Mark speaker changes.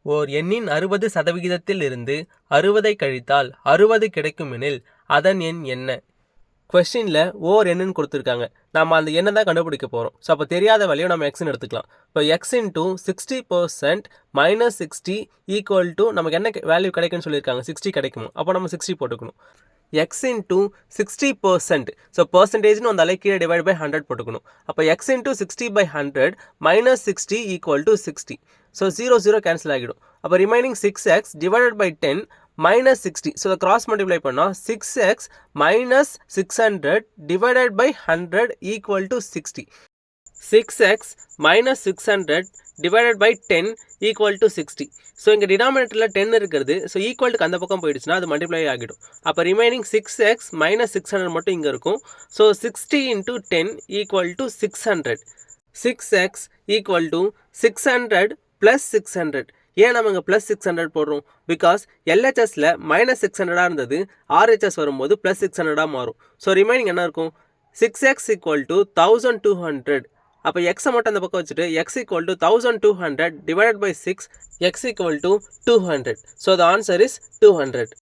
Speaker 1: ஓர் எண்ணின் 60% இருந்து 60 கழித்தால் 60 கிடைக்குமெனில் அதன் எண் என்ன? கொஸ்டினில் ஓர் எண்ணுன்னு கொடுத்துருக்காங்க. நம்ம அந்த எண்ணை தான் கண்டுபிடிக்க போகிறோம். ஸோ அப்போ தெரியாத வேல்யூ நம்ம எக்ஸ்ன்னு எடுத்துக்கலாம். இப்போ X into 60% minus 60 equal to நமக்கு என்ன வேல்யூ கிடைக்குன்னு சொல்லியிருக்காங்க, 60 கிடைக்குமோ. அப்போ நம்ம 60 போட்டுக்கணும். எக்ஸ் இன்டூ 60%, ஸோ பர்சன்டேஜ்னு வந்தாலே கீழே டிவைட் பை 100 போட்டுக்கணும். அப்போ x into 60/100 minus 60 equal to 60. So 0 cancel ஆகிடும். அப்போ remaining 6x divided by 10 minus 60. So cross multiply பண்ணால் 6x minus 600 divided by 100 equal to 60. 6x minus 600 divided by 10 equal to 60. So இங்கே டினாமினேட்டரில் 10 இருக்கிறது. ஸோ ஈக்குவல்ட்டுக்கு அந்த பக்கம் போயிடுச்சுன்னா அது மல்டிப்ளை ஆகிடும். அப்போ ரிமைனிங் 6x மைனஸ் 600 மட்டும் இங்கே இருக்கும். So 60 into 10 equal to 600. 6x equal to 600 plus 600. ஏன் நம்ம இங்கே ப்ளஸ் 600 போடுறோம்? பிகாஸ் எல்ஹெச்எஸில் மைனஸ் 600 இருந்தது, ஆர்ஹெச்எஸ் வரும்போது ப்ளஸ் 600 மாறும். ஸோ ரிமைனிங் என்ன இருக்கும்? 6x equal to 1200. அப்போ எக்ஸை மட்டும் அந்த பக்கம் வச்சுட்டு x equal to 1200 divided by 6, x equal to 200. So the answer is 200.